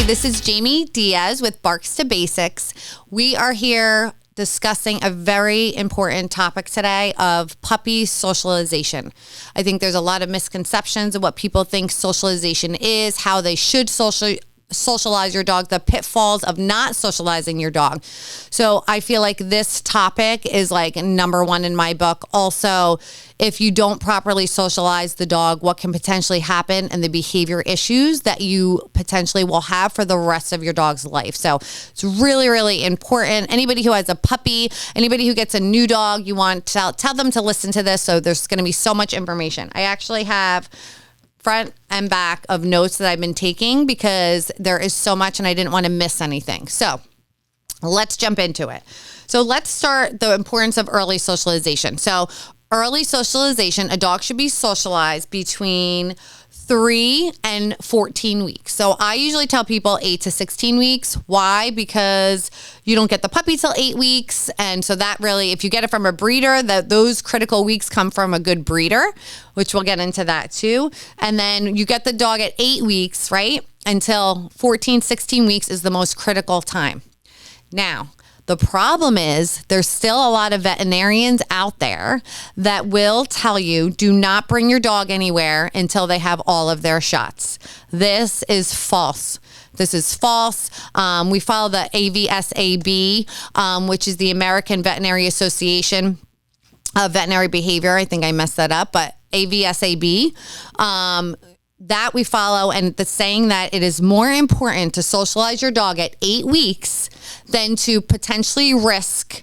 this is Jamie Diaz with Barks to Basics. We are here discussing a very important topic today of puppy socialization. I think there's a lot of misconceptions of what people think socialization is, how they should socialize your dog, the pitfalls of not socializing your dog. So I feel like this topic is like number one in my book. Also, if you don't properly socialize the dog, what can potentially happen and the behavior issues that you potentially will have for the rest of your dog's life. So it's really, really important. Anybody who has a puppy, anybody who gets a new dog, you want to tell them to listen to this. So there's going to be so much information. I actually have front and back of notes that I've been taking because there is so much and I didn't want to miss anything. So let's jump into it. So let's start the importance of early socialization. So early socialization, a dog should be socialized between 3 and 14 weeks. So I usually tell people 8 to 16 weeks. Why? Because you don't get the puppy till 8 weeks. And so that really, if you get it from a breeder, those critical weeks come from a good breeder, which we'll get into that too. And then you get the dog at 8 weeks, right? Until 14, 16 weeks is the most critical time. Now, the problem is there's still a lot of veterinarians out there that will tell you, do not bring your dog anywhere until they have all of their shots. This is false. This is false. We follow the AVSAB, which is the American Veterinary Association of Veterinary Behavior. I think I messed that up, but AVSAB. That we follow, and the saying that it is more important to socialize your dog at 8 weeks than to potentially risk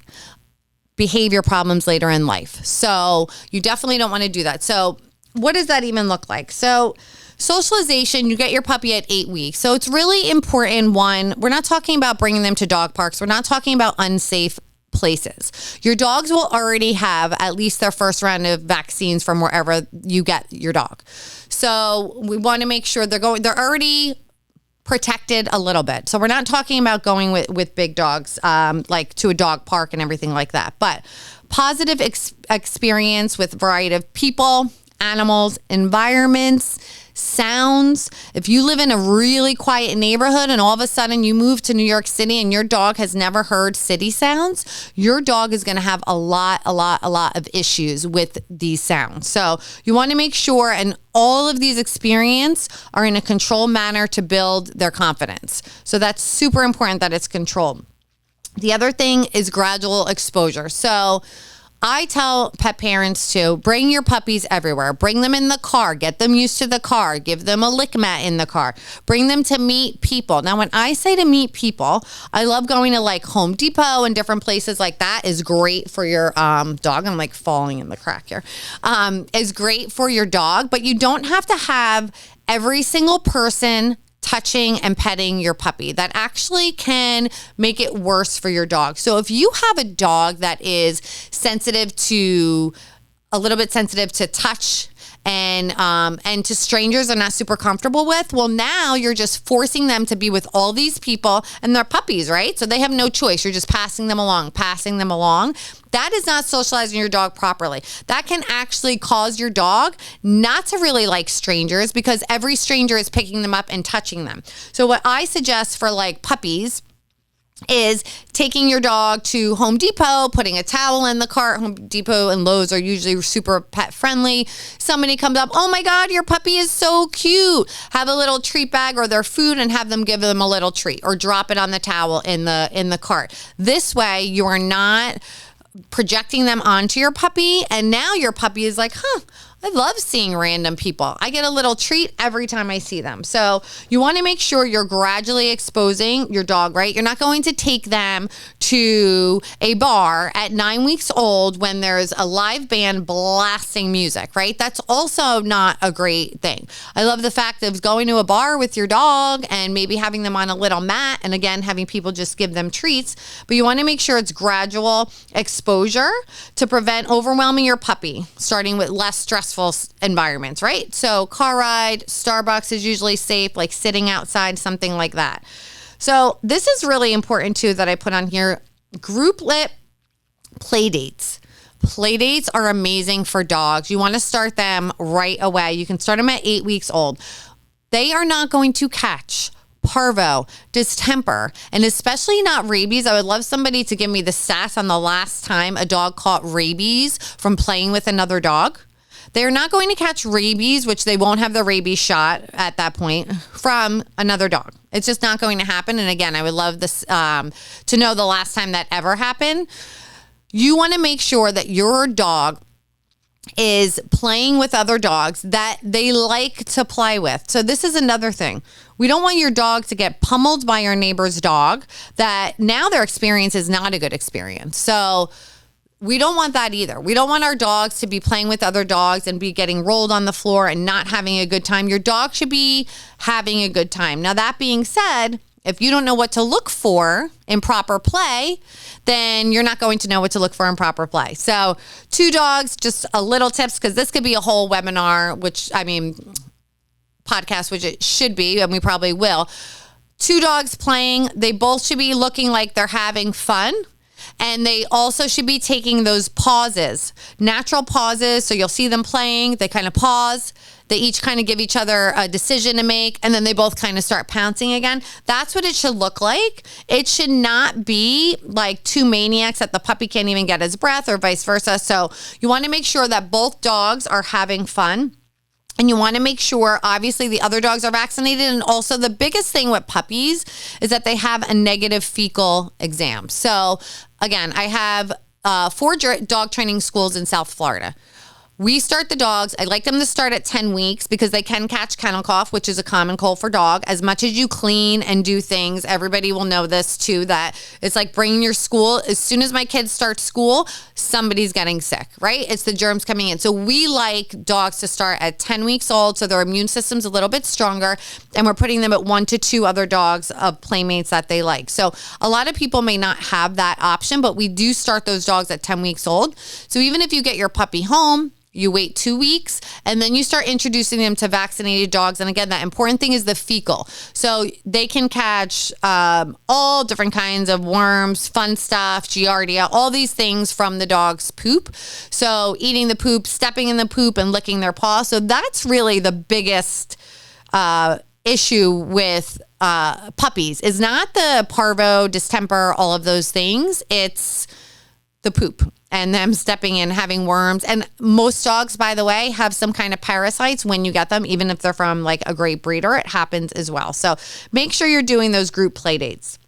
behavior problems later in life. So you definitely don't want to do that. So what does that even look like? So socialization, you get your puppy at 8 weeks. So it's really important. One, we're not talking about bringing them to dog parks. We're not talking about unsafe places. Your dogs will already have at least their first round of vaccines from wherever you get your dog. So we want to make sure they're already protected a little bit. So we're not talking about going with big dogs, like to a dog park and everything like that, but positive experience with a variety of people, animals, environments, sounds. If you live in a really quiet neighborhood and all of a sudden you move to New York City and your dog has never heard city sounds, your dog is going to have a lot of issues with these sounds. So you want to make sure, and all of these experiences are in a controlled manner to build their confidence. So that's super important that it's controlled. The other thing is gradual exposure. So I tell pet parents to bring your puppies everywhere. Bring them in the car. Get them used to the car. Give them a lick mat in the car. Bring them to meet people. Now, when I say to meet people, I love going to like Home Depot and different places like that is great for your dog. I'm like falling in the crack here. Is great for your dog, but you don't have to have every single person touching and petting your puppy. That actually can make it worse for your dog. So if you have a dog that is a little bit sensitive to touch and to strangers they're not super comfortable with, well, now you're just forcing them to be with all these people and they're puppies, right? So they have no choice. You're just passing them along. That is not socializing your dog properly. That can actually cause your dog not to really like strangers because every stranger is picking them up and touching them. So what I suggest for like puppies is taking your dog to Home Depot, putting a towel in the cart. Home Depot and Lowe's are usually super pet friendly. Somebody comes up, oh my God, your puppy is so cute. Have a little treat bag or their food and have them give them a little treat or drop it on the towel in the cart. This way you are not projecting them onto your puppy, and now your puppy is like, I love seeing random people. I get a little treat every time I see them. So you want to make sure you're gradually exposing your dog, right? You're not going to take them to a bar at 9 weeks old when there's a live band blasting music, right? That's also not a great thing. I love the fact of going to a bar with your dog and maybe having them on a little mat and again, having people just give them treats, but you want to make sure it's gradual exposure to prevent overwhelming your puppy, starting with less stressful environments, right? So car ride, Starbucks is usually safe, like sitting outside, something like that. So this is really important too that I put on here. Group-lit play dates. Play dates are amazing for dogs. You want to start them right away. You can start them at 8 weeks old. They are not going to catch parvo, distemper, and especially not rabies. I would love somebody to give me the stats on the last time a dog caught rabies from playing with another dog. They're not going to catch rabies, which they won't have the rabies shot at that point, from another dog. It's just not going to happen. And again, I would love this to know the last time that ever happened. You want to make sure that your dog is playing with other dogs that they like to play with. So this is another thing. We don't want your dog to get pummeled by your neighbor's dog that now their experience is not a good experience. So we don't want that either. We don't want our dogs to be playing with other dogs and be getting rolled on the floor and not having a good time. Your dog should be having a good time. Now, that being said, if you don't know what to look for in proper play, then you're not going to know what to look for in proper play. So 2 dogs, just a little tips, because this could be a whole webinar, podcast, which it should be, and we probably will. 2 dogs playing, they both should be looking like they're having fun. And they also should be taking those pauses, natural pauses. So you'll see them playing, they kind of pause. They each kind of give each other a decision to make, and then they both kind of start pouncing again. That's what it should look like. It should not be like 2 maniacs that the puppy can't even get his breath or vice versa. So you want to make sure that both dogs are having fun. And you want to make sure, obviously, the other dogs are vaccinated. And also the biggest thing with puppies is that they have a negative fecal exam. So again, I have 4 dog training schools in South Florida. We start the dogs. I like them to start at 10 weeks because they can catch kennel cough, which is a common cold for dog. As much as you clean and do things, everybody will know this too, that it's like bringing your school. As soon as my kids start school, somebody's getting sick, right? It's the germs coming in. So we like dogs to start at 10 weeks old so their immune system's a little bit stronger, and we're putting them at 1 to 2 other dogs of playmates that they like. So a lot of people may not have that option, but we do start those dogs at 10 weeks old. So even if you get your puppy home, you wait 2 weeks, and then you start introducing them to vaccinated dogs. And again, that important thing is the fecal. So they can catch all different kinds of worms, fun stuff, giardia, all these things from the dog's poop. So eating the poop, stepping in the poop, and licking their paw. So that's really the biggest issue with puppies, is not the parvo, distemper, all of those things. It's the poop and them stepping in, having worms. And most dogs, by the way, have some kind of parasites when you get them, even if they're from like a great breeder, it happens as well. So make sure you're doing those group play dates.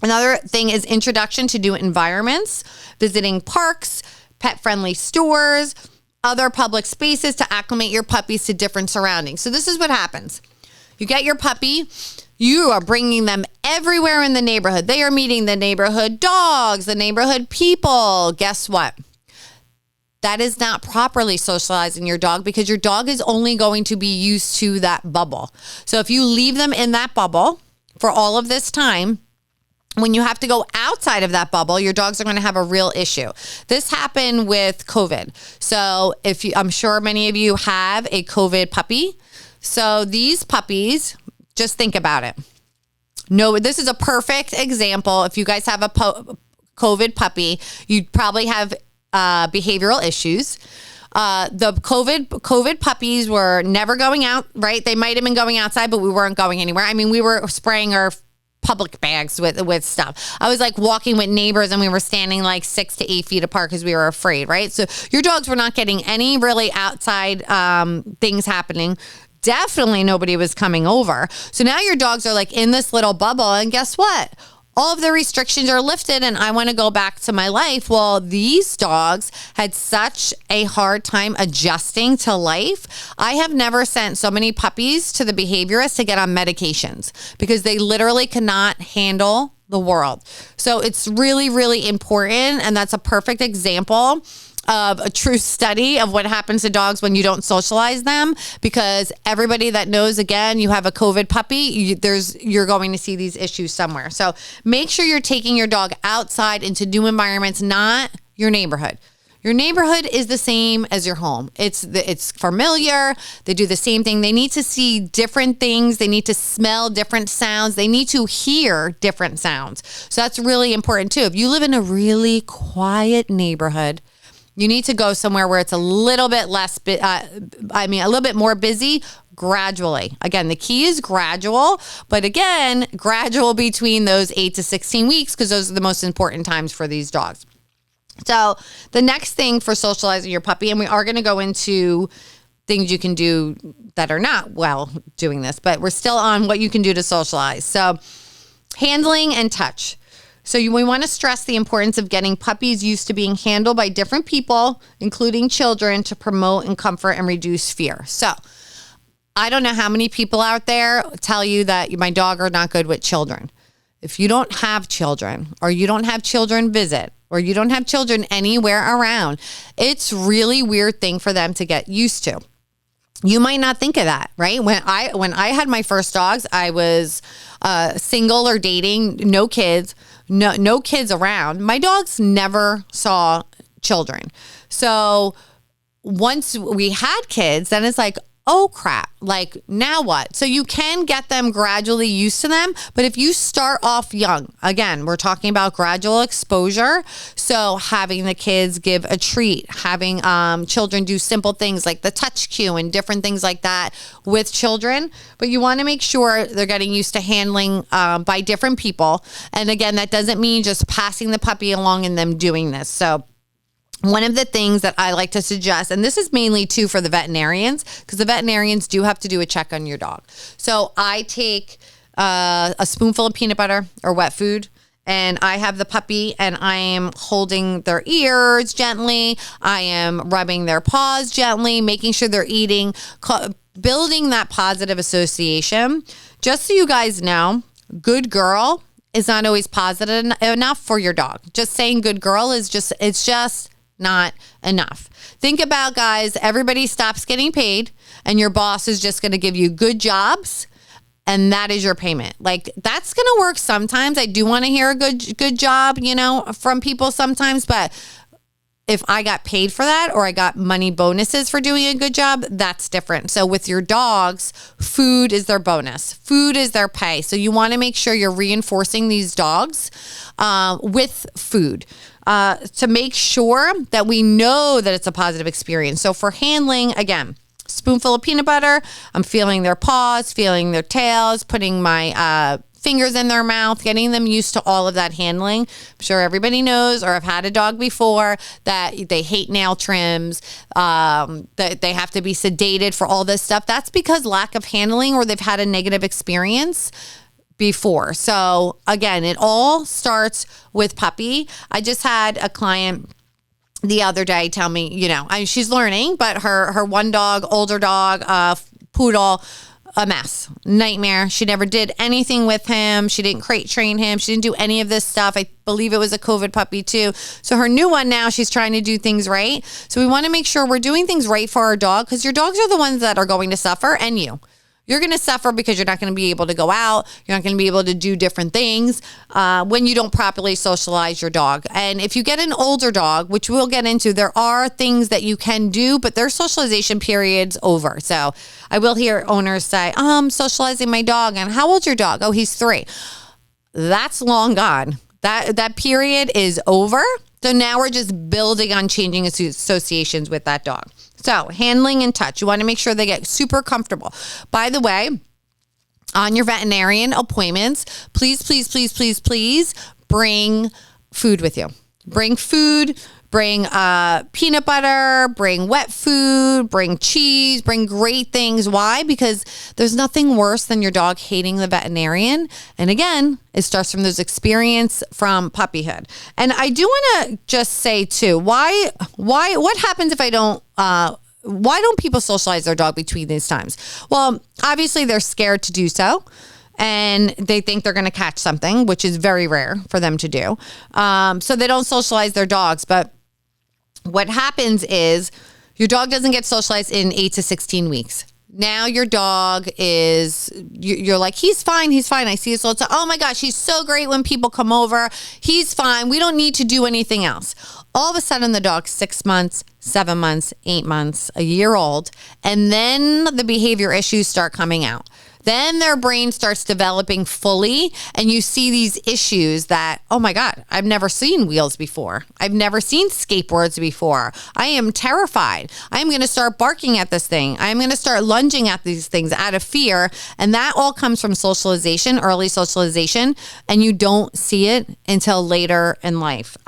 Another thing is introduction to new environments, visiting parks, pet-friendly stores, other public spaces to acclimate your puppies to different surroundings. So this is what happens. You get your puppy, you are bringing them everywhere in the neighborhood. They are meeting the neighborhood dogs, the neighborhood people. Guess what? That is not properly socializing your dog, because your dog is only going to be used to that bubble. So if you leave them in that bubble for all of this time, when you have to go outside of that bubble, your dogs are going to have a real issue. This happened with COVID. So I'm sure many of you have a COVID puppy. So these puppies, just think about it. No, this is a perfect example. If you guys have a COVID puppy, you probably have behavioral issues. The COVID puppies were never going out, right? They might have been going outside, but we weren't going anywhere. I mean, we were spraying our public bags with stuff. I was like walking with neighbors, and we were standing like 6 to 8 feet apart because we were afraid, right? So your dogs were not getting any really outside things happening. Definitely nobody was coming over. So now your dogs are like in this little bubble, and guess what? All of the restrictions are lifted, and I want to go back to my life. Well, these dogs had such a hard time adjusting to life. I have never sent so many puppies to the behaviorist to get on medications because they literally cannot handle the world. So it's really, really important, and that's a perfect example of a true study of what happens to dogs when you don't socialize them, because everybody that knows, again, you have a COVID puppy, you're going to see these issues somewhere. So make sure you're taking your dog outside into new environments, not your neighborhood. Your neighborhood is the same as your home. It's familiar. They do the same thing. They need to see different things. They need to smell different sounds. They need to hear different sounds. So that's really important too. If you live in a really quiet neighborhood, you need to go somewhere where it's a little bit less, a little bit more busy. gradually. Again, the key is gradual, but again, gradual between those 8 to 16 weeks because those are the most important times for these dogs. So the next thing for socializing your puppy, and we are going to go into things you can do that are not well doing this, but we're still on what you can do to socialize. So handling and touch. So we want to stress the importance of getting puppies used to being handled by different people, including children, to promote and comfort and reduce fear. So I don't know how many people out there tell you that my dog are not good with children. If you don't have children, or you don't have children visit, or you don't have children anywhere around, it's really weird thing for them to get used to. You might not think of that, right? When I had my first dogs, I was single or dating, no kids, no kids around. My dogs never saw children. So once we had kids, then it's like, oh crap, like now what? So you can get them gradually used to them, but if you start off young, again, we're talking about gradual exposure. So having the kids give a treat, having children do simple things like the touch cue and different things like that with children, but you want to make sure they're getting used to handling by different people. And again, that doesn't mean just passing the puppy along and them doing this. So one of the things that I like to suggest, and this is mainly too for the veterinarians, because the veterinarians do have to do a check on your dog. So I take a spoonful of peanut butter or wet food, and I have the puppy and I am holding their ears gently. I am rubbing their paws gently, making sure they're eating, building that positive association. Just so you guys know, good girl is not always positive enough for your dog. Just saying good girl is it's just not enough. Think about, guys, everybody stops getting paid and your boss is just going to give you good jobs and that is your payment. Like, that's going to work sometimes. I do want to hear a good job, from people sometimes, but if I got paid for that or I got money bonuses for doing a good job, that's different. So with your dogs, food is their bonus. Food is their pay. So you want to make sure you're reinforcing these dogs with food to make sure that we know that it's a positive experience. So for handling, again, spoonful of peanut butter, I'm feeling their paws, feeling their tails, putting my fingers in their mouth, getting them used to all of that handling. I'm sure everybody knows, or have had a dog before, that they hate nail trims, that they have to be sedated for all this stuff. That's because lack of handling, or they've had a negative experience before. So again, it all starts with puppy. I just had a client the other day tell me, she's learning, but her one dog, older dog, poodle, a mess, nightmare. She never did anything with him. She didn't crate train him. She didn't do any of this stuff. I believe it was a COVID puppy too. So her new one now, she's trying to do things right. So we want to make sure we're doing things right for our dog, because your dogs are the ones that are going to suffer, and you're going to suffer because you're not going to be able to go out. You're not going to be able to do different things when you don't properly socialize your dog. And if you get an older dog, which we'll get into, there are things that you can do, but their socialization period's over. So I will hear owners say, I'm socializing my dog. And how old's your dog? Oh, he's 3. That's long gone. That period is over. So now we're just building on changing associations with that dog. So handling and touch, you want to make sure they get super comfortable. By the way, on your veterinarian appointments, please, please, please, please, please bring food with you. Bring food, bring peanut butter, bring wet food, bring cheese, bring great things. Why? Because there's nothing worse than your dog hating the veterinarian. And again, it starts from those experience from puppyhood. And I do want to just say too, what happens if I don't, why don't people socialize their dog between these times? Well, obviously they're scared to do so. And they think they're going to catch something, which is very rare for them to do. So they don't socialize their dogs. But what happens is your dog doesn't get socialized in 8 to 16 weeks. Now your dog is, you're like, he's fine. I see this all the time. Oh my gosh, he's so great when people come over. He's fine. We don't need to do anything else. All of a sudden the dog's 6 months, 7 months, 8 months, a year old. And then the behavior issues start coming out. Then their brain starts developing fully, and you see these issues that, oh my God, I've never seen wheels before. I've never seen skateboards before. I am terrified. I'm going to start barking at this thing. I'm going to start lunging at these things out of fear. And that all comes from socialization, early socialization, and you don't see it until later in life.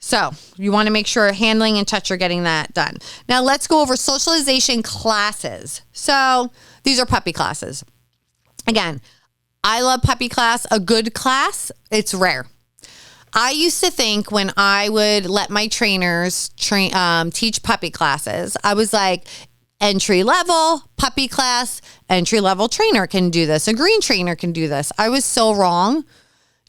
So you want to make sure handling and touch are getting that done. Now let's go over socialization classes. So these are puppy classes. Again, I love puppy class. A good class, it's rare. I used to think when I would let my trainers teach puppy classes, I was like, entry level puppy class, entry level trainer can do this. A green trainer can do this. I was so wrong.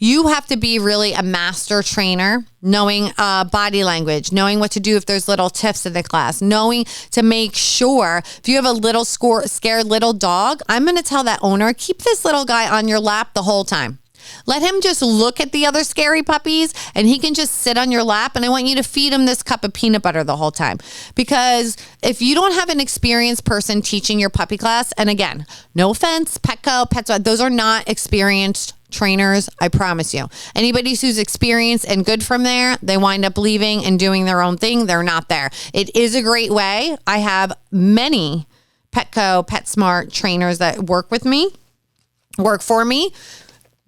You have to be really a master trainer, knowing body language, knowing what to do if there's little tiffs in the class, knowing to make sure if you have a little scared little dog, I'm going to tell that owner, keep this little guy on your lap the whole time. Let him just look at the other scary puppies and he can just sit on your lap. And I want you to feed him this cup of peanut butter the whole time. Because if you don't have an experienced person teaching your puppy class, and again, no offense, Petco, Pets, those are not experienced trainers, I promise you. Anybody who's experienced and good from there, they wind up leaving and doing their own thing. They're not there. It is a great way. I have many Petco, PetSmart trainers that work for me.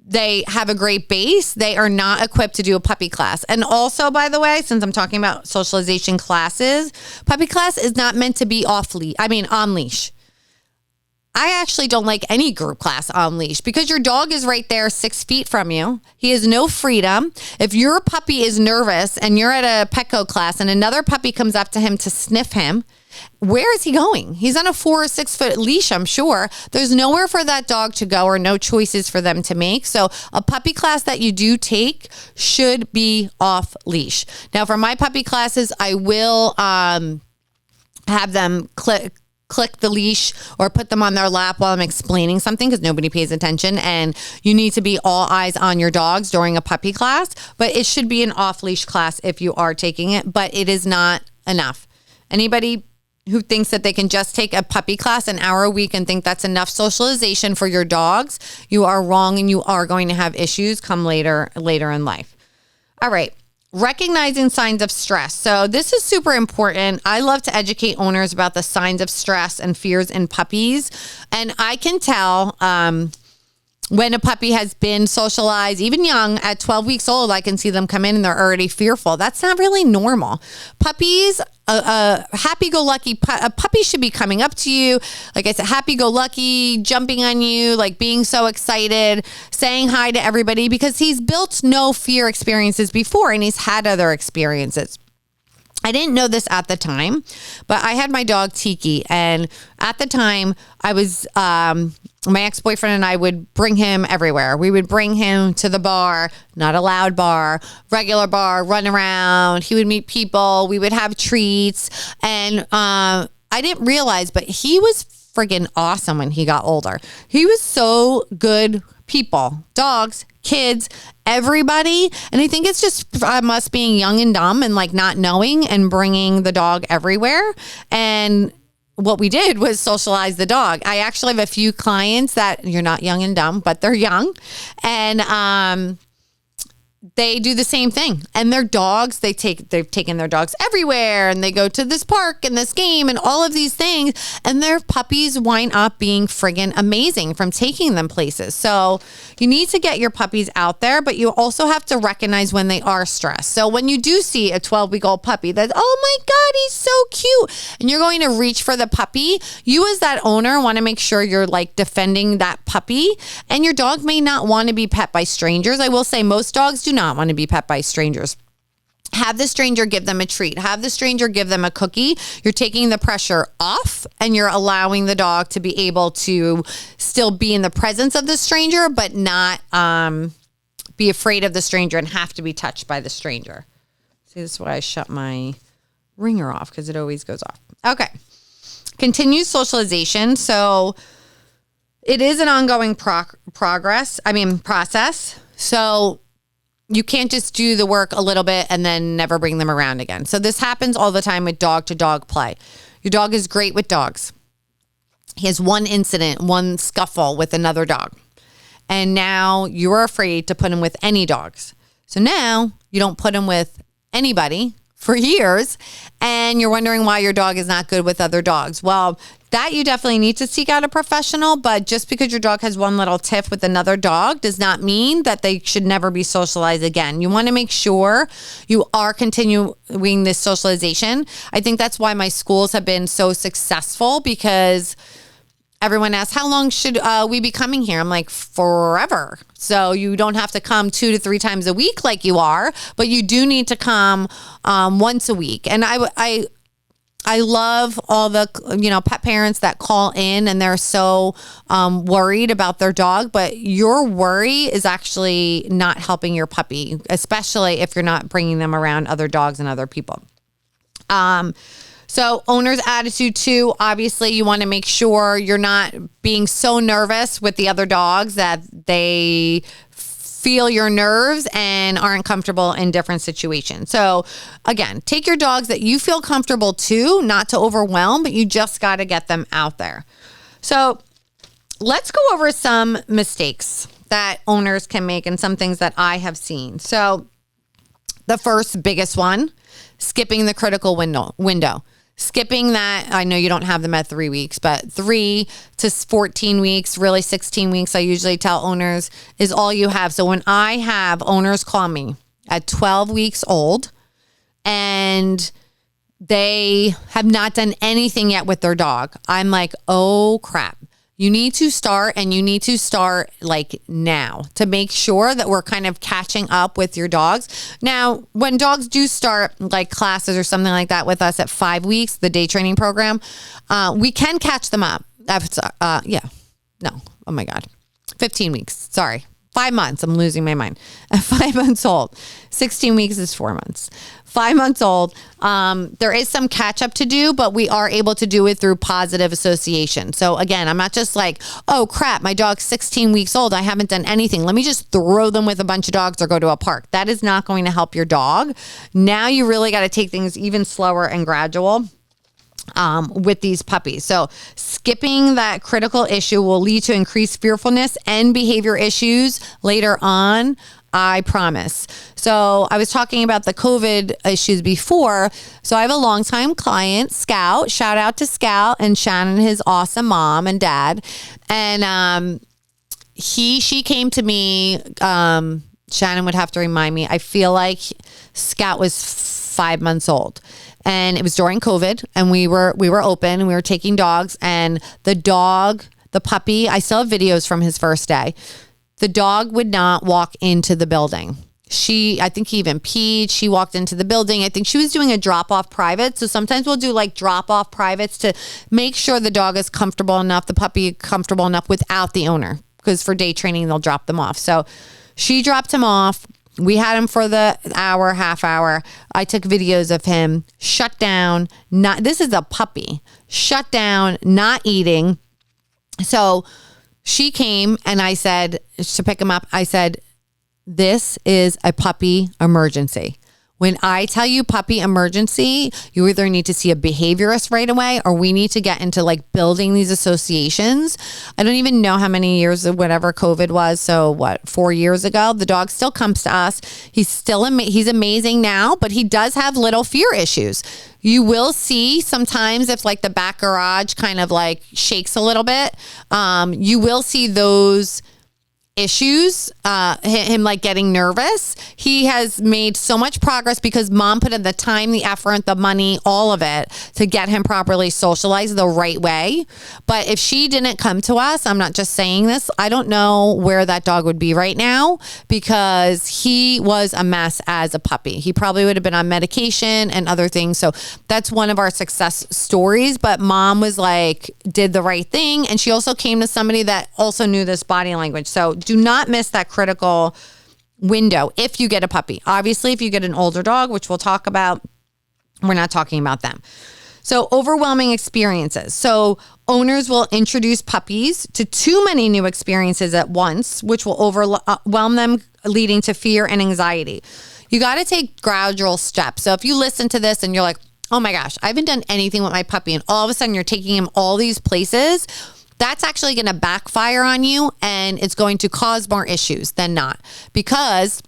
They have a great base. They are not equipped to do a puppy class. And also, by the way, since I'm talking about socialization classes, puppy class is not meant to be on leash. I actually don't like any group class on leash because your dog is right there 6 feet from you. He has no freedom. If your puppy is nervous and you're at a Petco class and another puppy comes up to him to sniff him, where is he going? He's on a 4 or 6 foot leash, I'm sure. There's nowhere for that dog to go or no choices for them to make. So a puppy class that you do take should be off leash. Now, for my puppy classes, I will have them click the leash or put them on their lap while I'm explaining something because nobody pays attention, and you need to be all eyes on your dogs during a puppy class, but it should be an off-leash class if you are taking it, but it is not enough. Anybody who thinks that they can just take a puppy class an hour a week and think that's enough socialization for your dogs, you are wrong, and you are going to have issues come later in life. All right. Recognizing signs of stress. So this is super important. I love to educate owners about the signs of stress and fears in puppies. And I can tell when a puppy has been socialized, even young, at 12 weeks old, I can see them come in and they're already fearful. That's not really normal. Puppies, a happy-go-lucky a puppy should be coming up to you, like I said, happy-go-lucky, jumping on you, like being so excited, saying hi to everybody because he's built no fear experiences before and he's had other experiences. I didn't know this at the time, but I had my dog Tiki, and at the time I was my ex-boyfriend and I would bring him everywhere. We would bring him to the bar, not a loud bar, regular bar, run around. He would meet people. We would have treats. And I didn't realize, but he was friggin' awesome when he got older. He was so good people, dogs, kids, everybody. And I think it's just us being young and dumb and like not knowing and bringing the dog everywhere. And what we did was socialize the dog. I actually have a few clients that you're not young and dumb, but they're young. And they do the same thing. And their dogs, they've taken their dogs everywhere, and they go to this park and this game and all of these things. And their puppies wind up being friggin' amazing from taking them places. So you need to get your puppies out there, but you also have to recognize when they are stressed. So when you do see a 12-week-old puppy that's, oh my God, he's so cute, and you're going to reach for the puppy, you as that owner want to make sure you're like defending that puppy. And your dog may not want to be pet by strangers. I will say most dogs do not want to be pet by strangers. Have the stranger give them a treat. Have the stranger give them a cookie. You're taking the pressure off and you're allowing the dog to be able to still be in the presence of the stranger, but not be afraid of the stranger and have to be touched by the stranger. See, this is why I shut my ringer off because it always goes off. Okay. Continued socialization. So it is an ongoing process. So you can't just do the work a little bit and then never bring them around again. So this happens all the time with dog-to-dog play. Your dog is great with dogs. he has one incident, one scuffle with another dog. And now you're afraid to put him with any dogs. So now you don't put him with anybody for years, and you're wondering why your dog is not good with other dogs. Well, that you definitely need to seek out a professional, but just because your dog has one little tiff with another dog does not mean that they should never be socialized again. You want to make sure you are continuing this socialization. I think that's why my schools have been so successful, because everyone asks, how long should we be coming here? I'm like, forever. So you don't have to come 2 to 3 times a week like you are, but you do need to come once a week. And I love all the, pet parents that call in and they're so worried about their dog, but your worry is actually not helping your puppy, especially if you're not bringing them around other dogs and other people. So owner's attitude too, obviously you want to make sure you're not being so nervous with the other dogs that they feel your nerves and aren't comfortable in different situations. So again, take your dogs that you feel comfortable to, not to overwhelm, but you just got to get them out there. So let's go over some mistakes that owners can make and some things that I have seen. So the first biggest one, skipping the critical window. Skipping that, I know you don't have them at 3 weeks, but 3 to 14 weeks, really 16 weeks, I usually tell owners is all you have. So when I have owners call me at 12 weeks old and they have not done anything yet with their dog, I'm like, oh crap. You need to start, and you need to start like now to make sure that we're kind of catching up with your dogs. Now, when dogs do start like classes or something like that with us at 5 weeks, the day training program, we can catch them up. Oh my God. 15 weeks. Sorry. 5 months. I'm losing my mind. At 5 months old. 16 weeks is 4 months. 5 months old. There is some catch up to do, but we are able to do it through positive association. So again, I'm not just like, oh crap, my dog's 16 weeks old. I haven't done anything. Let me just throw them with a bunch of dogs or go to a park. That is not going to help your dog. Now you really got to take things even slower and gradual with these puppies. So skipping that critical issue will lead to increased fearfulness and behavior issues later on. I promise. So I was talking about the COVID issues before. So I have a longtime client, Scout. Shout out to Scout and Shannon, his awesome mom and dad. And she came to me. Shannon would have to remind me. I feel like Scout was 5 months old. And it was during COVID, and we were open and we were taking dogs, and the puppy, I still have videos from his first day. The dog would not walk into the building. I think he even peed. She walked into the building. I think she was doing a drop-off private. So sometimes we'll do like drop-off privates to make sure the dog is comfortable enough, the puppy comfortable enough without the owner, because for day training, they'll drop them off. So she dropped him off. We had him for the half hour. I took videos of him shut down. This is a puppy. Shut down, not eating. So she came and I said, to pick him up, I said, this is a puppy emergency. When I tell you puppy emergency, you either need to see a behaviorist right away, or we need to get into like building these associations. I don't even know how many years of whatever COVID was. So 4 years ago, the dog still comes to us. He's he's amazing now, but he does have little fear issues. You will see sometimes if like the back garage kind of like shakes a little bit, you will see those issues, him like getting nervous. He has made so much progress because mom put in the time, the effort, the money, all of it to get him properly socialized the right way. But if she didn't come to us, I'm not just saying this, I don't know where that dog would be right now, because he was a mess as a puppy. He probably would have been on medication and other things. So that's one of our success stories. But mom was like, did the right thing. And she also came to somebody that also knew this body language. So do not miss that critical window if you get a puppy. Obviously, if you get an older dog, which we'll talk about, we're not talking about them. So overwhelming experiences. So owners will introduce puppies to too many new experiences at once, which will overwhelm them, leading to fear and anxiety. You got to take gradual steps. So if you listen to this and you're like, oh my gosh, I haven't done anything with my puppy, and all of a sudden you're taking him all these places, that's actually going to backfire on you, and it's going to cause more issues than not. Because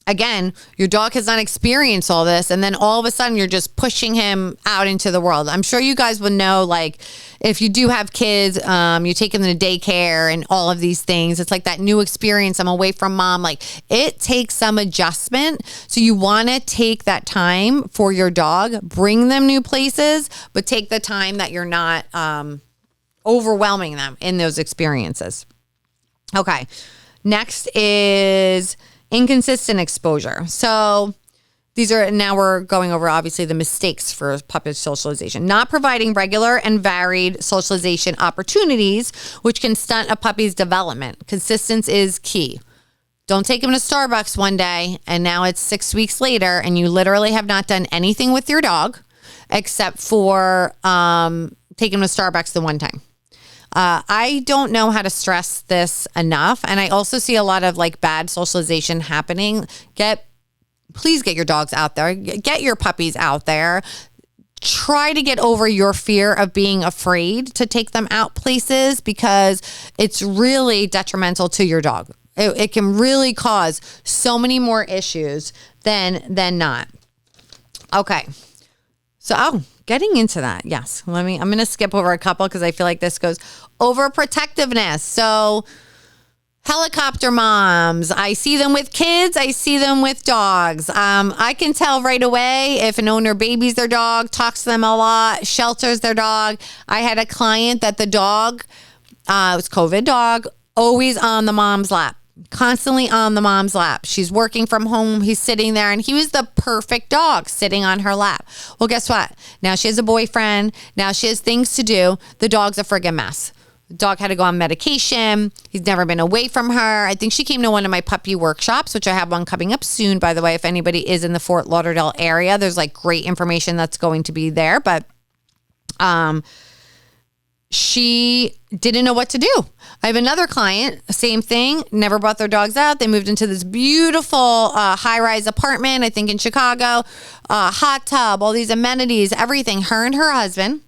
again, your dog has not experienced all this, and then all of a sudden you're just pushing him out into the world. I'm sure you guys would know, like, if you do have kids, you take them to daycare and all of these things. It's like that new experience. I'm away from mom. Like, it takes some adjustment. So you want to take that time for your dog, bring them new places, but take the time that you're not overwhelming them in those experiences. Okay. Next is inconsistent exposure. So now we're going over obviously the mistakes for puppy socialization. Not providing regular and varied socialization opportunities, which can stunt a puppy's development. Consistency is key. Don't take him to Starbucks one day and now it's 6 weeks later and you literally have not done anything with your dog except for take him to Starbucks the one time. I don't know how to stress this enough. And I also see a lot of like bad socialization happening. Please get your dogs out there. Get your puppies out there. Try to get over your fear of being afraid to take them out places, because it's really detrimental to your dog. It can really cause so many more issues than not. Okay. So, getting into that. Yes. I'm going to skip over a couple because I feel like this goes overprotectiveness. So, helicopter moms, I see them with kids. I see them with dogs. I can tell right away if an owner babies their dog, talks to them a lot, shelters their dog. I had a client that the dog, it was COVID dog, always on the mom's lap. Constantly on the mom's lap. She's working from home. He's sitting there, and he was the perfect dog sitting on her lap. Well, guess what? Now she has a boyfriend. Now she has things to do. The dog's a friggin' mess. The dog had to go on medication. He's never been away from her. I think she came to one of my puppy workshops, which I have one coming up soon, by the way. If anybody is in the Fort Lauderdale area, there's like great information that's going to be there. But she didn't know what to do. I have another client, same thing, never brought their dogs out. They moved into this beautiful high-rise apartment, I think in Chicago, hot tub, all these amenities, everything. Her and her husband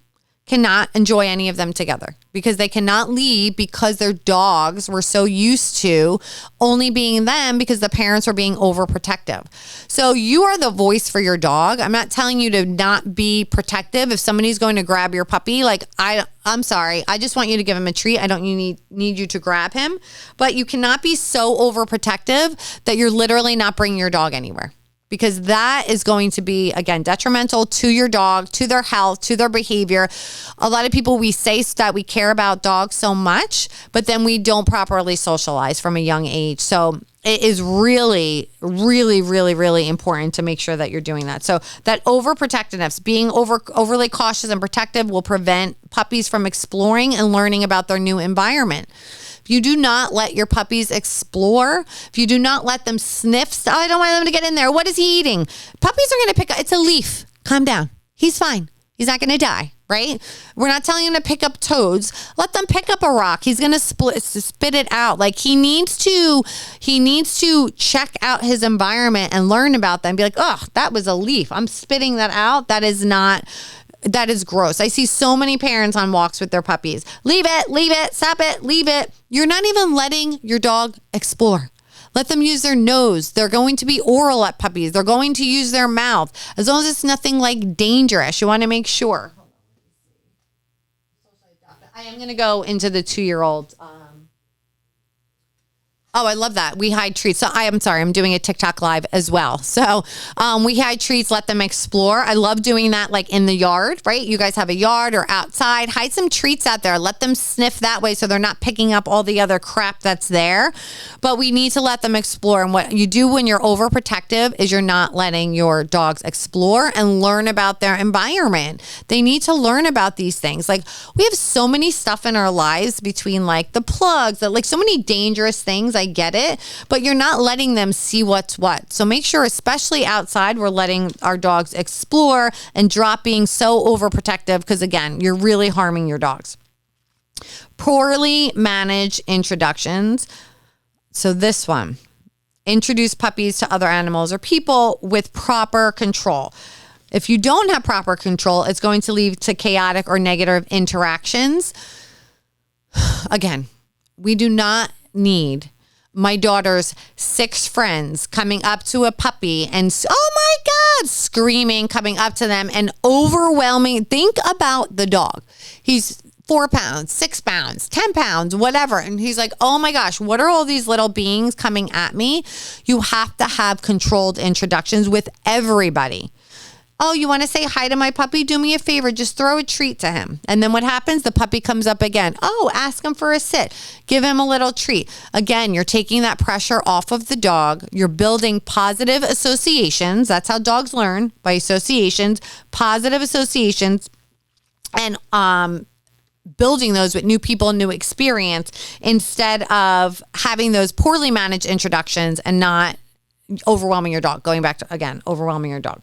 cannot enjoy any of them together because they cannot leave because their dogs were so used to only being them because the parents were being overprotective. So you are the voice for your dog. I'm not telling you to not be protective. If somebody's going to grab your puppy, like I'm sorry, I just want you to give him a treat. I don't need you to grab him, but you cannot be so overprotective that you're literally not bringing your dog anywhere. Because that is going to be, again, detrimental to your dog, to their health, to their behavior. A lot of people, we say that we care about dogs so much, but then we don't properly socialize from a young age. So it is really, really, really, really important to make sure that you're doing that. So that overprotectiveness, being overly cautious and protective, will prevent puppies from exploring and learning about their new environment. If you do not let your puppies explore, if you do not let them sniff, I don't want them to get in there. What is he eating? Puppies are going to pick up. It's a leaf. Calm down. He's fine. He's not going to die, right? We're not telling him to pick up toads. Let them pick up a rock. He's going to spit it out. Like he needs to check out his environment and learn about them. Be like, oh, that was a leaf. I'm spitting that out. That is gross. I see so many parents on walks with their puppies. Leave it, stop it, leave it. You're not even letting your dog explore. Let them use their nose. They're going to be oral at puppies. They're going to use their mouth. As long as it's nothing like dangerous, you want to make sure. I am going to go into the 2-year-old. Oh, I love that. We hide treats. So I'm sorry, I'm doing a TikTok live as well. So we hide treats, let them explore. I love doing that like in the yard, right? You guys have a yard or outside. Hide some treats out there. Let them sniff that way so they're not picking up all the other crap that's there. But we need to let them explore. And what you do when you're overprotective is you're not letting your dogs explore and learn about their environment. They need to learn about these things. Like we have so many stuff in our lives between like the plugs, like so many dangerous things. I get it, but you're not letting them see what's what. So make sure, especially outside, we're letting our dogs explore and drop being so overprotective, because again, you're really harming your dogs. Poorly managed introductions. So this one, introduce puppies to other animals or people with proper control. If you don't have proper control, it's going to lead to chaotic or negative interactions. Again, we do not need my daughter's 6 friends coming up to a puppy and, oh my God, screaming, coming up to them and overwhelming. Think about the dog. He's 4 pounds, 6 pounds, 10 pounds, whatever. And he's like, oh my gosh, what are all these little beings coming at me? You have to have controlled introductions with everybody. Oh, you want to say hi to my puppy? Do me a favor. Just throw a treat to him. And then what happens? The puppy comes up again. Oh, ask him for a sit. Give him a little treat. Again, you're taking that pressure off of the dog. You're building positive associations. That's how dogs learn, by associations, positive associations, and building those with new people, new experience, instead of having those poorly managed introductions and not overwhelming your dog. Going back to, again, overwhelming your dog.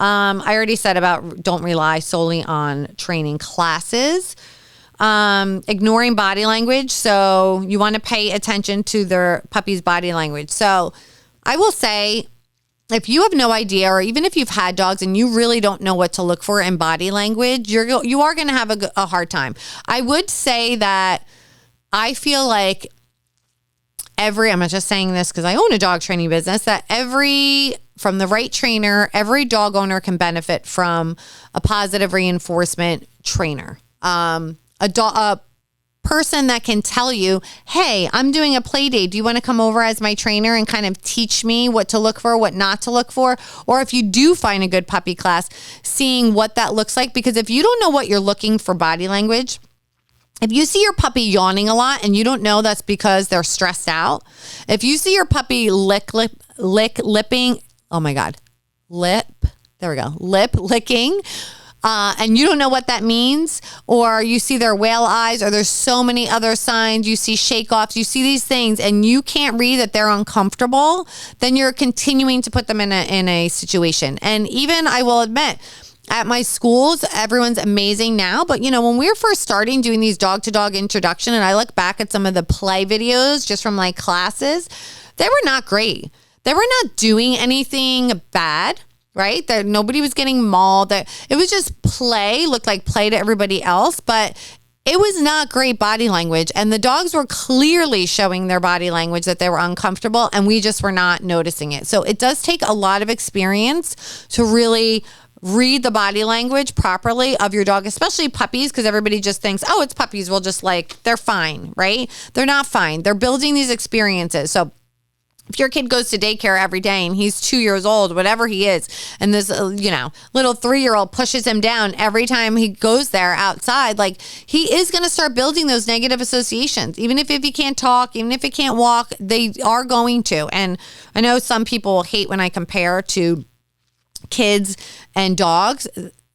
I already said about don't rely solely on training classes. Ignoring body language. So you want to pay attention to their puppy's body language. So I will say, if you have no idea, or even if you've had dogs and you really don't know what to look for in body language, you are going to have a hard time. I would say that I feel like I'm not just saying this because I own a dog training business, that from the right trainer, every dog owner can benefit from a positive reinforcement trainer. A person that can tell you, hey, I'm doing a play date. Do you want to come over as my trainer and kind of teach me what to look for, what not to look for? Or if you do find a good puppy class, seeing what that looks like. Because if you don't know what you're looking for body language, if you see your puppy yawning a lot and you don't know that's because they're stressed out, if you see your puppy lipping, oh my God, lip licking, and you don't know what that means, or you see their whale eyes, or there's so many other signs, you see shake-offs, you see these things, and you can't read that they're uncomfortable, then you're continuing to put them in a situation. And even, I will admit, at my schools, everyone's amazing now. But, when we were first starting doing these dog-to-dog introduction, and I look back at some of the play videos just from like classes, they were not great. They were not doing anything bad, right? That nobody was getting mauled. It was just play, looked like play to everybody else. But it was not great body language. And the dogs were clearly showing their body language that they were uncomfortable, and we just were not noticing it. So it does take a lot of experience to really read the body language properly of your dog, especially puppies, because everybody just thinks, oh, it's puppies. We'll just they're fine, right? They're not fine. They're building these experiences. So if your kid goes to daycare every day and he's 2 years old, whatever he is, and this, little 3-year-old pushes him down every time he goes there outside, he is going to start building those negative associations. Even if he can't talk, even if he can't walk, they are going to. And I know some people hate when I compare to kids and dogs,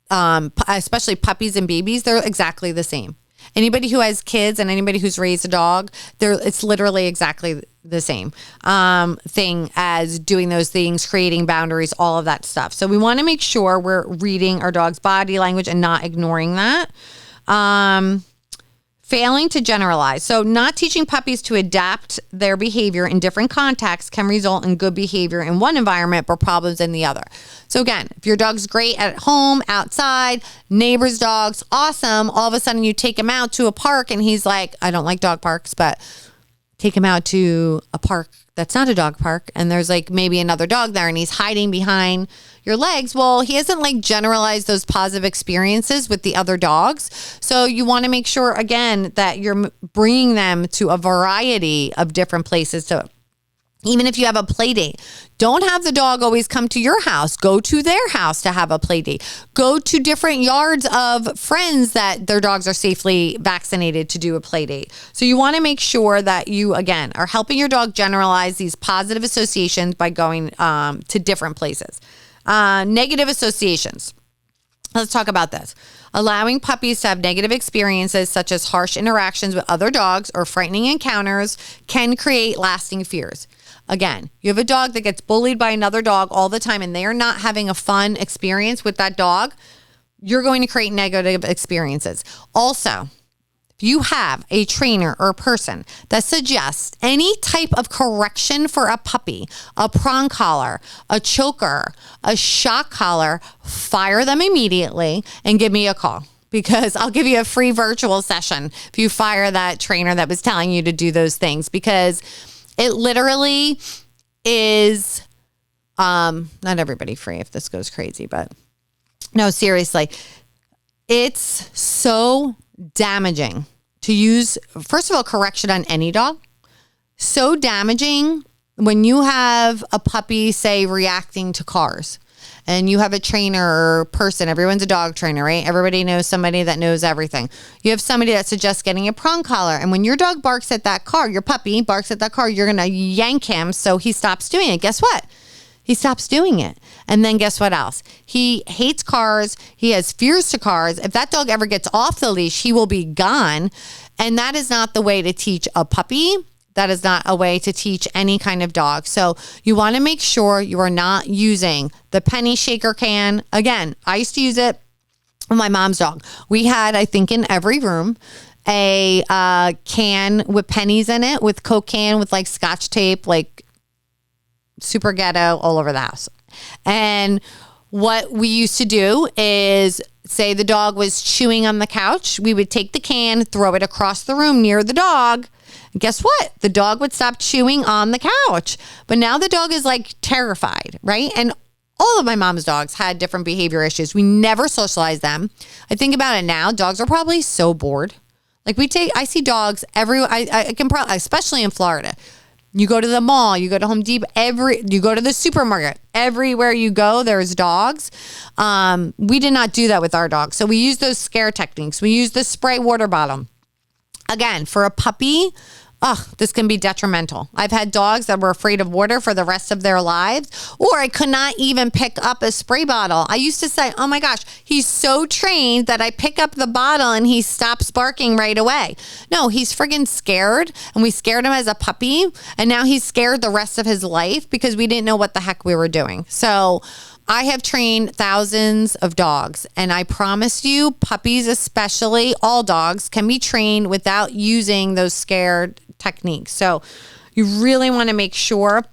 especially puppies and babies. They're exactly the same. Anybody who has kids and anybody who's raised a dog, it's literally exactly the same thing as doing those things, creating boundaries, all of that stuff. So we want to make sure we're reading our dog's body language and not ignoring that. Failing to generalize. So not teaching puppies to adapt their behavior in different contexts can result in good behavior in one environment but problems in the other. So again, if your dog's great at home, outside, neighbors' dogs, awesome. All of a sudden you take him out to a park and he's like, I don't like dog parks, but take him out to a park that's not a dog park, and there's maybe another dog there and he's hiding behind your legs. Well, he hasn't generalized those positive experiences with the other dogs. So you want to make sure, again, that you're bringing them to a variety of different places to. Even if you have a play date, don't have the dog always come to your house. Go to their house to have a play date. Go to different yards of friends that their dogs are safely vaccinated to do a play date. So you want to make sure that you, again, are helping your dog generalize these positive associations by going to different places. Negative associations. Let's talk about this. Allowing puppies to have negative experiences such as harsh interactions with other dogs or frightening encounters can create lasting fears. Again, you have a dog that gets bullied by another dog all the time and they are not having a fun experience with that dog, you're going to create negative experiences. Also, if you have a trainer or person that suggests any type of correction for a puppy, a prong collar, a choker, a shock collar, fire them immediately and give me a call, because I'll give you a free virtual session if you fire that trainer that was telling you to do those things, because it literally is, not everybody free if this goes crazy, but no, seriously, it's so damaging to use, first of all, correction on any dog. So damaging when you have a puppy, say, reacting to cars, and you have a trainer or person. Everyone's a dog trainer, right? Everybody knows somebody that knows everything. You have somebody that suggests getting a prong collar, and when your dog barks at that car, your puppy barks at that car, you're going to yank him so he stops doing it. Guess what? He stops doing it. And then guess what else? He hates cars. He has fears to cars. If that dog ever gets off the leash, he will be gone. And that is not the way to teach a puppy. That is not a way to teach any kind of dog. So you want to make sure you are not using the penny shaker can. Again, I used to use it with my mom's dog. We had, I think, in every room, a can with pennies in it, with Coke can with like Scotch tape, like super ghetto, all over the house. And what we used to do is, say the dog was chewing on the couch, we would take the can, throw it across the room near the dog. And guess what? The dog would stop chewing on the couch. But now the dog is like terrified, right? And all of my mom's dogs had different behavior issues. We never socialized them. I think about it now, dogs are probably so bored. Like I see dogs I can probably, especially in Florida. You go to the mall, you go to Home Depot, you go to the supermarket, everywhere you go, there's dogs. We did not do that with our dogs. So we use those scare techniques. We use the spray water bottle. Again, for a puppy, this can be detrimental. I've had dogs that were afraid of water for the rest of their lives, or I could not even pick up a spray bottle. I used to say, oh my gosh, he's so trained that I pick up the bottle and he stops barking right away. No, he's friggin' scared, and we scared him as a puppy, and now he's scared the rest of his life because we didn't know what the heck we were doing. So I have trained thousands of dogs, and I promise you, puppies especially, all dogs can be trained without using those scared techniques. So you really want to make sure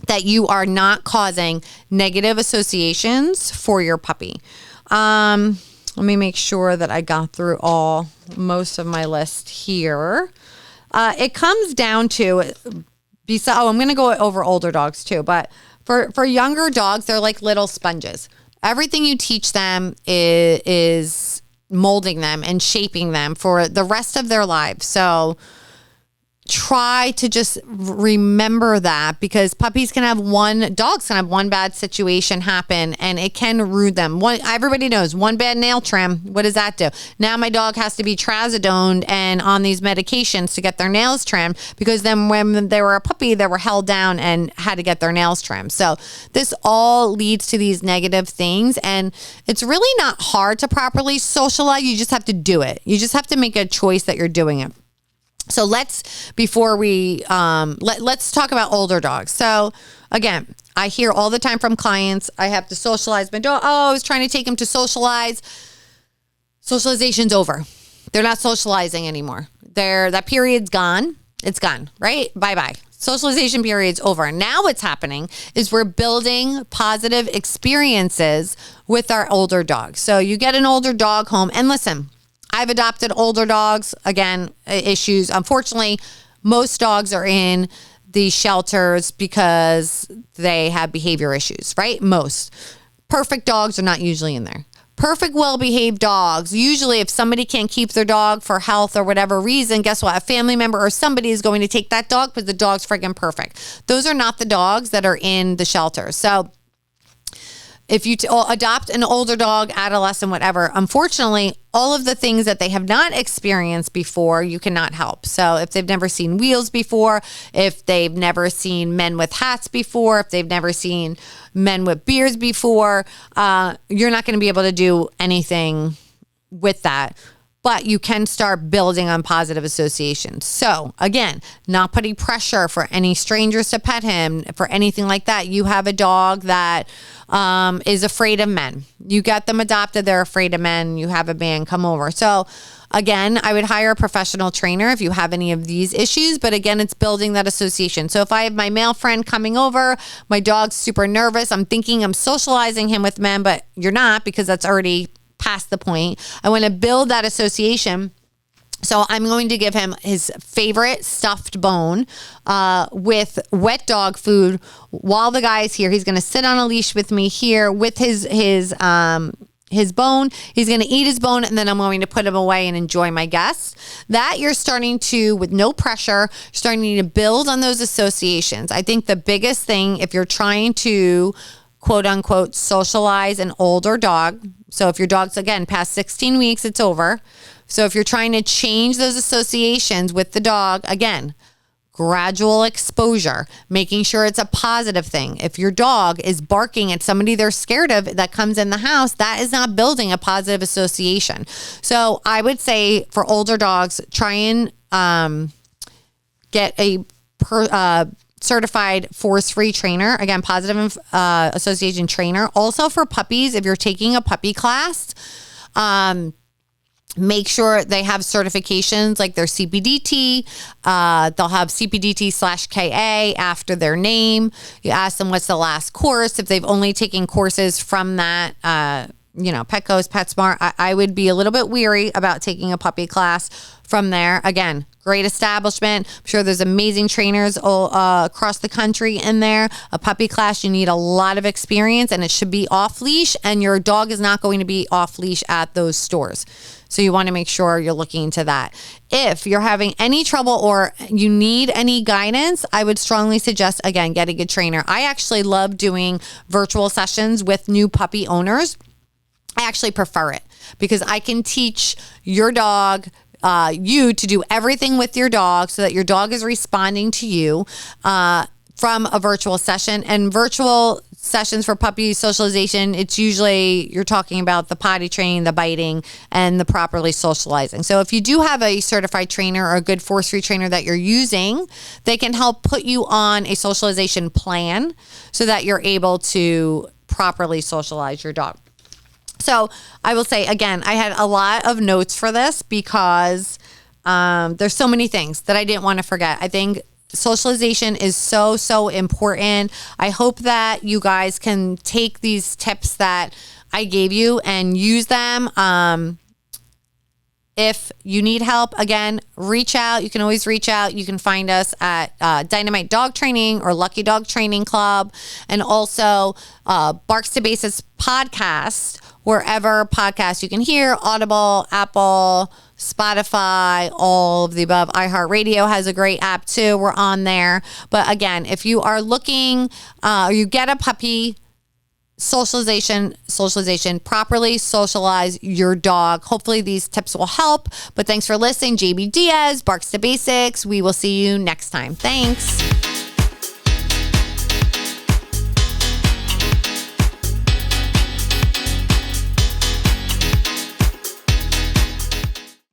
that you are not causing negative associations for your puppy. Let me make sure that I got through most of my list here. It comes down to, I'm going to go over older dogs too, but for younger dogs, they're like little sponges. Everything you teach them is molding them and shaping them for the rest of their lives. So try to just remember that, because dogs can have one bad situation happen and it can ruin them. Everybody knows one bad nail trim. What does that do? Now my dog has to be trazodoned and on these medications to get their nails trimmed, because then when they were a puppy, they were held down and had to get their nails trimmed. So this all leads to these negative things, and it's really not hard to properly socialize. You just have to do it. You just have to make a choice that you're doing it. So let's talk about older dogs. So again, I hear all the time from clients, I have to socialize my dog. Oh, I was trying to take him to socialize. Socialization's over. They're not socializing anymore. That period's gone. It's gone, right? Bye-bye. Socialization period's over. Now what's happening is we're building positive experiences with our older dogs. So you get an older dog home, and listen, I've adopted older dogs. Again, issues. Unfortunately, most dogs are in the shelters because they have behavior issues, right? Most. Perfect dogs are not usually in there. Perfect, well-behaved dogs. Usually, if somebody can't keep their dog for health or whatever reason, guess what? A family member or somebody is going to take that dog because the dog's freaking perfect. Those are not the dogs that are in the shelter. So if you adopt an older dog, adolescent, whatever, unfortunately, all of the things that they have not experienced before, you cannot help. So if they've never seen wheels before, if they've never seen men with hats before, if they've never seen men with beards before, you're not going to be able to do anything with that. but you can start building on positive associations. So again, not putting pressure for any strangers to pet him, for anything like that. You have a dog that is afraid of men. You get them adopted, they're afraid of men. You have a man come over. So again, I would hire a professional trainer if you have any of these issues. But again, it's building that association. So if I have my male friend coming over, my dog's super nervous, I'm thinking I'm socializing him with men, but you're not, because that's already past the point. I want to build that association. So I'm going to give him his favorite stuffed bone with wet dog food while the guy's here. He's going to sit on a leash with me here with his bone. He's going to eat his bone, and then I'm going to put him away and enjoy my guests. That you're starting to, with no pressure, starting to build on those associations. I think the biggest thing, if you're trying to quote unquote socialize an older dog, so if your dog's, again, past 16 weeks, it's over. So if you're trying to change those associations with the dog, again, gradual exposure, making sure it's a positive thing. If your dog is barking at somebody they're scared of that comes in the house, that is not building a positive association. So I would say for older dogs, try and get a certified force-free trainer. Again, positive association trainer. Also for puppies, if you're taking a puppy class, make sure they have certifications like their CPDT. They'll have CPDT/KA after their name. You ask them what's the last course. If they've only taken courses from that, Petco's, PetSmart, I would be a little bit weary about taking a puppy class from there. Again, great establishment. I'm sure there's amazing trainers all across the country in there. A puppy class, you need a lot of experience, and it should be off leash, and your dog is not going to be off leash at those stores. So you want to make sure you're looking into that. If you're having any trouble or you need any guidance, I would strongly suggest, again, get a good trainer. I actually love doing virtual sessions with new puppy owners. I actually prefer it because I can teach your dog, you to do everything with your dog so that your dog is responding to you from a virtual session. And virtual sessions for puppy socialization, it's usually you're talking about the potty training, the biting, and the properly socializing. So if you do have a certified trainer or a good force-free trainer that you're using, they can help put you on a socialization plan so that you're able to properly socialize your dog. So I will say, again, I had a lot of notes for this because there's so many things that I didn't want to forget. I think socialization is so, so important. I hope that you guys can take these tips that I gave you and use them. If you need help, again, reach out. You can always reach out. You can find us at Dynamite Dog Training or Lucky Dog Training Club, and also Barks to Basics podcast, wherever podcasts you can hear, Audible, Apple, Spotify, all of the above. iHeartRadio has a great app too. We're on there. But again, if you are looking, or you get a puppy, socialization, properly socialize your dog. Hopefully these tips will help. But thanks for listening. JB Diaz, Barks to Basics. We will see you next time. Thanks.